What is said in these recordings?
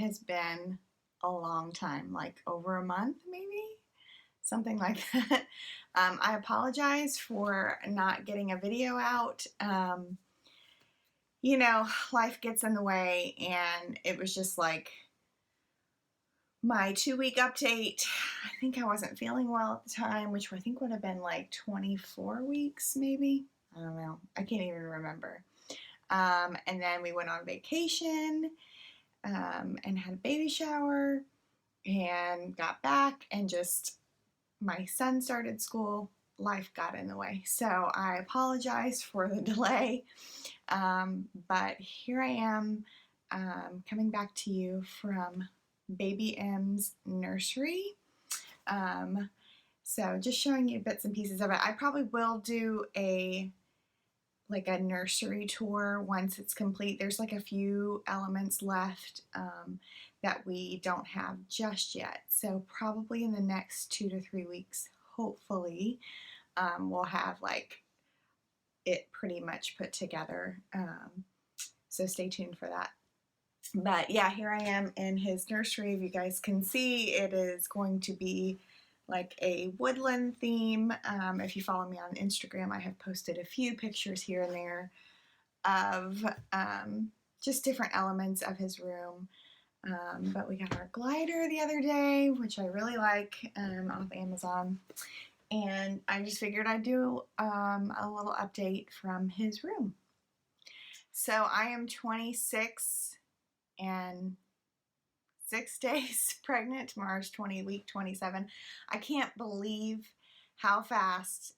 has been a long time, like over a month, maybe something like that. I apologize for not getting a video out. Life gets in the way, and it was just like my 2 week update. I think I wasn't feeling well at the time, which I think would have been like 24 weeks, maybe. I don't know. I can't even remember. And then we went on vacation and had a baby shower and got back, and just my son started school. Life got in the way. So I apologize for the delay. But here I am coming back to you from Baby M's nursery. So just showing you bits and pieces of it. I probably will do a nursery tour once it's complete. There's like a few elements left that we don't have just yet. So probably in the next 2 to 3 weeks, hopefully, we'll have like it pretty much put together. So stay tuned for that. But yeah, here I am in his nursery. If you guys can see, it is going to be like a woodland theme. If you follow me on Instagram, I have posted a few pictures here and there of just different elements of his room. But we got our glider the other day, which I really like, off Amazon. And I just figured I'd do a little update from his room. So I am 26 and 6 days pregnant. Tomorrow's week 27. I can't believe how fast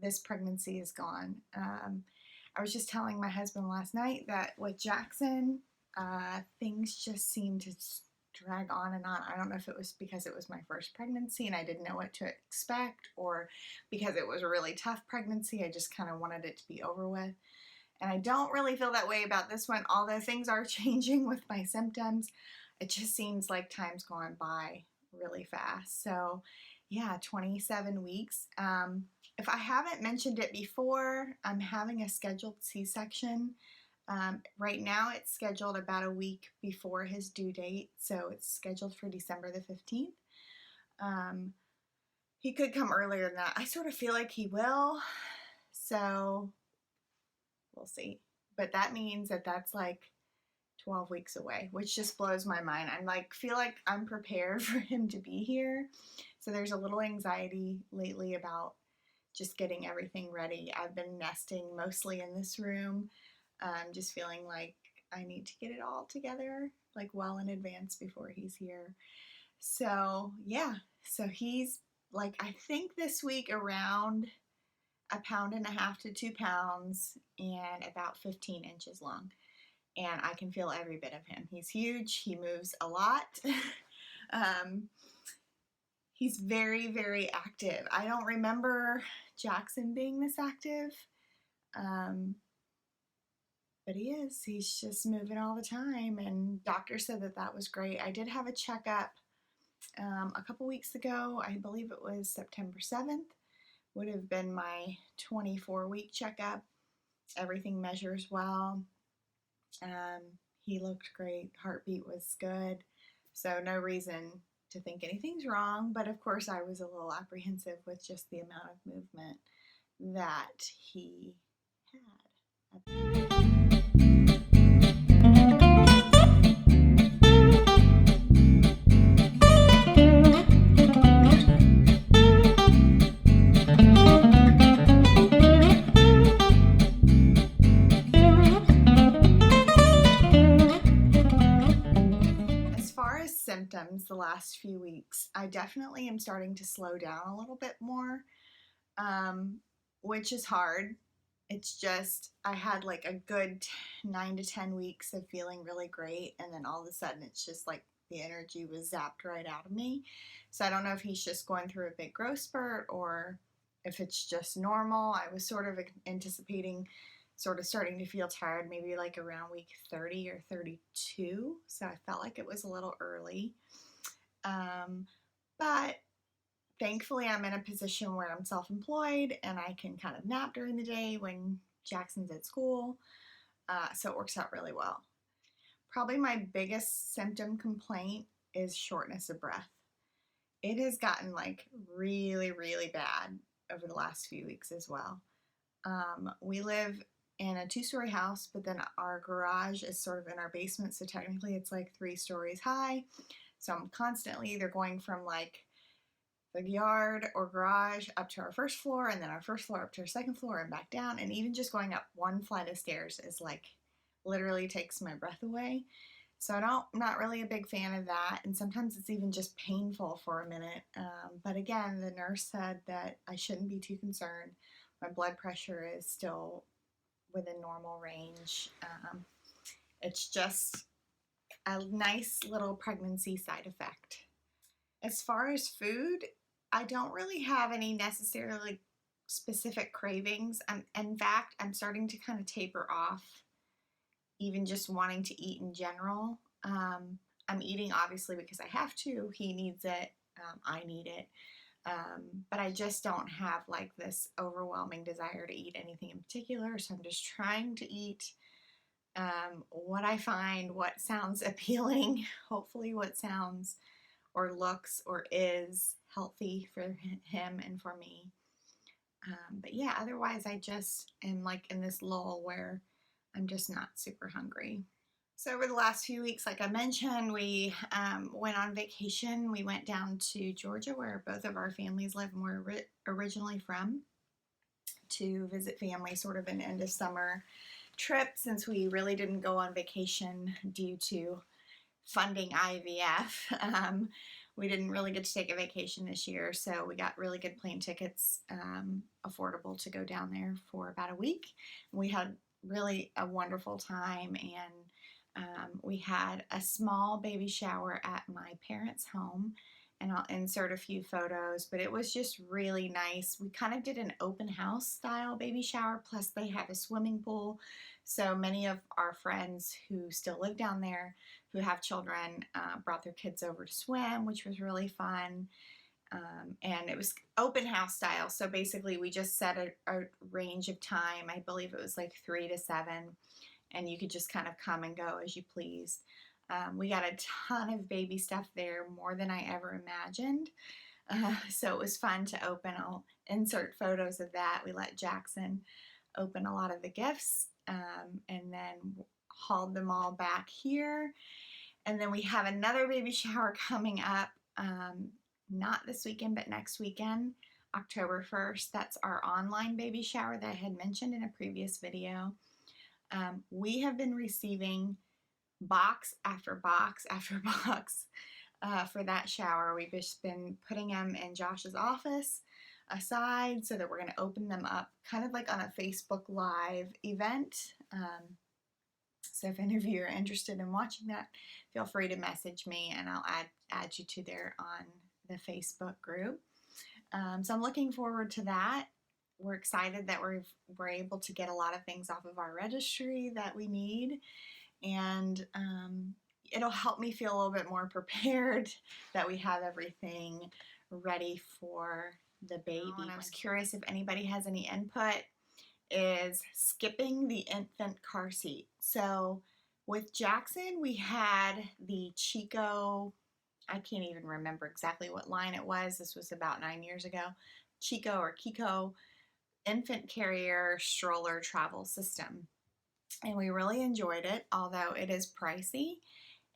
this pregnancy is gone. I was just telling my husband last night that with Jackson, things just seem to drag on and on. I don't know if it was because it was my first pregnancy and I didn't know what to expect, or because it was a really tough pregnancy. I just kind of wanted it to be over with. And I don't really feel that way about this one, although things are changing with my symptoms. It just seems like time's gone by really fast. So yeah, 27 weeks. If I haven't mentioned it before, I'm having a scheduled C-section. Right now it's scheduled about a week before his due date, so it's scheduled for December the 15th. He could come earlier than that. I sort of feel like he will, so we'll see. But that means that that's like 12 weeks away, which just blows my mind. I'm like, feel like I'm prepared for him to be here. So there's a little anxiety lately about just getting everything ready. I've been nesting mostly in this room, just feeling like I need to get it all together, like well in advance before he's here. So yeah, so he's like, I think this week around 1.5 to 2 pounds and about 15 inches long. And I can feel every bit of him. He's huge. He moves a lot. He's very, very active. I don't remember Jackson being this active, but he is. He's just moving all the time, and doctor said that that was great. I did have a checkup a couple weeks ago. I believe it was September 7th. Would have been my 24-week checkup. Everything measures well. He looked great. Heartbeat was good. So no reason to think anything's wrong. But of course, I was a little apprehensive with just the amount of movement that he had. Symptoms the last few weeks, I definitely am starting to slow down a little bit more, which is hard. It's just, I had like a good 9 to 10 weeks of feeling really great, and then all of a sudden it's just like the energy was zapped right out of me. So I don't know if he's just going through a big growth spurt or if it's just normal. I was sort of anticipating sort of starting to feel tired maybe like around week 30 or 32, so I felt like it was a little early. But thankfully I'm in a position where I'm self-employed and I can kind of nap during the day when Jackson's at school, so it works out really well. Probably my biggest symptom complaint is shortness of breath. It has gotten like really, really bad over the last few weeks as well. We live in a 2-story house, but then our garage is sort of in our basement, so technically it's like 3 stories high. So I'm constantly either going from like the yard or garage up to our first floor, and then our first floor up to our second floor and back down, and even just going up one flight of stairs is like literally takes my breath away. So I'm not really a big fan of that, and sometimes it's even just painful for a minute. But again, the nurse said that I shouldn't be too concerned. My blood pressure is still within normal range. It's just a nice little pregnancy side effect. As far as food, I don't really have any necessarily specific cravings. In fact, I'm starting to kind of taper off even just wanting to eat in general. I'm eating obviously because I have to. He needs it. I need it. But I just don't have like this overwhelming desire to eat anything in particular. So I'm just trying to eat what I find, what sounds appealing, hopefully what sounds or looks or is healthy for him and for me. But yeah, otherwise I just am like in this lull where I'm just not super hungry. So over the last few weeks, like I mentioned, we went on vacation. We went down to Georgia, where both of our families live and we're originally from, to visit family, sort of an end of summer trip, since we really didn't go on vacation due to funding IVF. We didn't really get to take a vacation this year, so we got really good plane tickets, affordable to go down there for about a week. We had really a wonderful time, and we had a small baby shower at my parents' home, and I'll insert a few photos, but it was just really nice. We kind of did an open house style baby shower, plus they have a swimming pool, so many of our friends who still live down there who have children brought their kids over to swim, which was really fun. And it was open house style. So basically we just set a range of time. I believe it was like 3 to 7, and you could just kind of come and go as you please. We got a ton of baby stuff there, more than I ever imagined. So it was fun to open. I'll insert photos of that. We let Jackson open a lot of the gifts, and then hauled them all back here. And then we have another baby shower coming up, not this weekend, but next weekend, October 1st. That's our online baby shower that I had mentioned in a previous video. We have been receiving box after box after box for that shower. We've just been putting them in Josh's office aside so that we're going to open them up kind of like on a Facebook Live event. So if any of you are interested in watching that, feel free to message me and I'll add you to there on the Facebook group. So I'm looking forward to that. We're excited that we're able to get a lot of things off of our registry that we need, and it'll help me feel a little bit more prepared that we have everything ready for the baby. And I was curious if anybody has any input, is skipping the infant car seat. So with Jackson, we had the Chico, I can't even remember exactly what line it was. This was about 9 years ago. Chico or Kiko infant carrier stroller travel system. And we really enjoyed it, although it is pricey.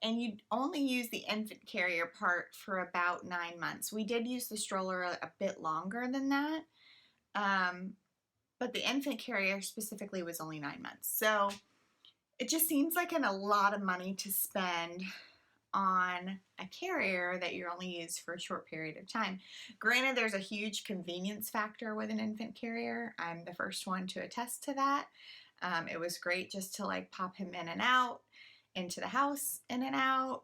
And you only use the infant carrier part for about 9 months. We did use the stroller a bit longer than that. But the infant carrier specifically was only 9 months. So it just seems like a lot of money to spend on a carrier that you only use for a short period of time. Granted, there's a huge convenience factor with an infant carrier. I'm the first one to attest to that. It was great just to like pop him in and out, into the house, in and out,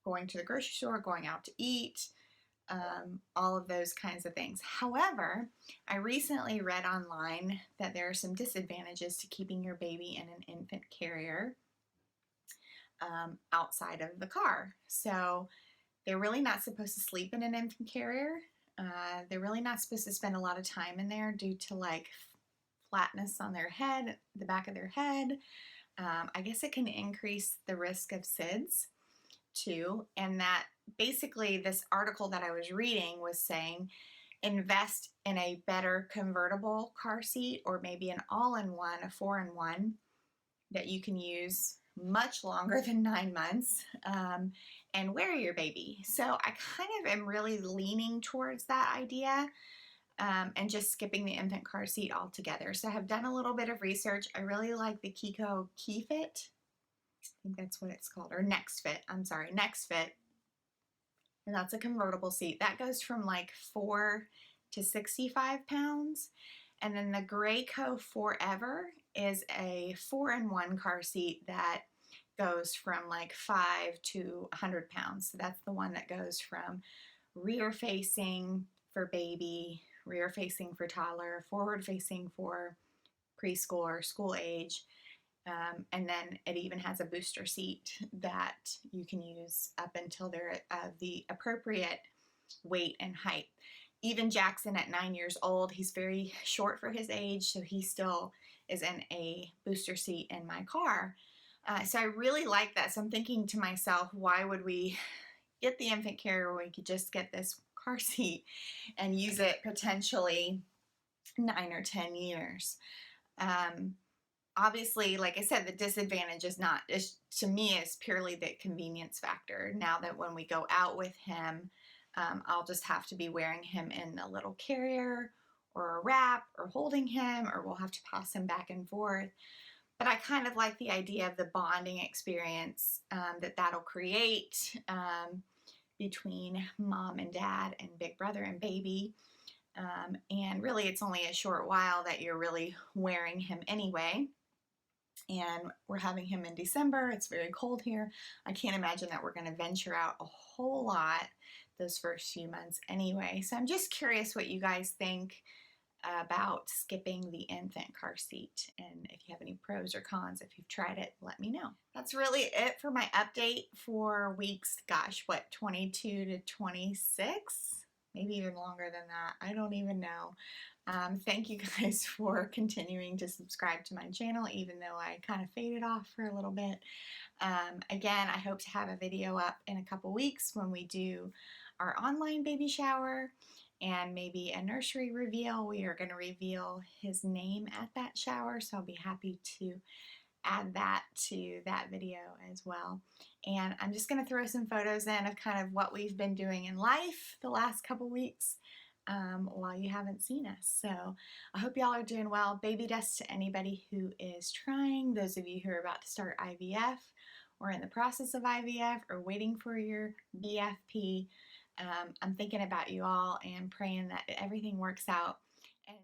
going to the grocery store, going out to eat, all of those kinds of things. However, I recently read online that there are some disadvantages to keeping your baby in an infant carrier outside of the car. So they're really not supposed to sleep in an infant carrier. They're really not supposed to spend a lot of time in there due to like flatness on their head, the back of their head. I guess it can increase the risk of SIDS too. And that basically, this article that I was reading was saying invest in a better convertible car seat, or maybe an all-in-one, a 4-in-1 that you can use much longer than 9 months, and wear your baby. So I kind of am really leaning towards that idea, and just skipping the infant car seat altogether. So I have done a little bit of research. I really like the Kiko KeyFit. I think that's what it's called, or NextFit. I'm sorry, NextFit. And that's a convertible seat. That goes from like 4 to 65 pounds. And then the Graco Forever is a 4-in-1 car seat that goes from like 5 to 100 pounds. So that's the one that goes from rear facing for baby, rear facing for toddler, forward facing for preschool or school age. And then it even has a booster seat that you can use up until they're of the appropriate weight and height. Even Jackson at 9 years old, he's very short for his age, so he still is in a booster seat in my car. So I really like that. So I'm thinking to myself, why would we get the infant carrier when we could just get this car seat and use it potentially 9 or 10 years? Obviously, like I said, the disadvantage to me, is purely the convenience factor. Now that when we go out with him, I'll just have to be wearing him in a little carrier or a wrap, or holding him, or we'll have to pass him back and forth. But I kind of like the idea of the bonding experience that'll create between mom and dad and big brother and baby. And really, it's only a short while that you're really wearing him anyway. And we're having him in December. It's very cold here. I can't imagine that we're going to venture out a whole lot those first few months anyway. So I'm just curious what you guys think about skipping the infant car seat, and if you have any pros or cons. If you've tried it, let me know. That's really it for my update for weeks, gosh, what, 22 to 26? Maybe even longer than that. I don't even know. Thank you guys for continuing to subscribe to my channel, even though I kind of faded off for a little bit. Again, I hope to have a video up in a couple weeks when we do our online baby shower and maybe a nursery reveal. We are going to reveal his name at that shower, so I'll be happy to add that to that video as well. And I'm just going to throw some photos in of kind of what we've been doing in life the last couple weeks while you haven't seen us. So I hope y'all are doing well. Baby dust to anybody who is trying. Those of you who are about to start IVF or in the process of IVF or waiting for your BFP, I'm thinking about you all and praying that everything works out. And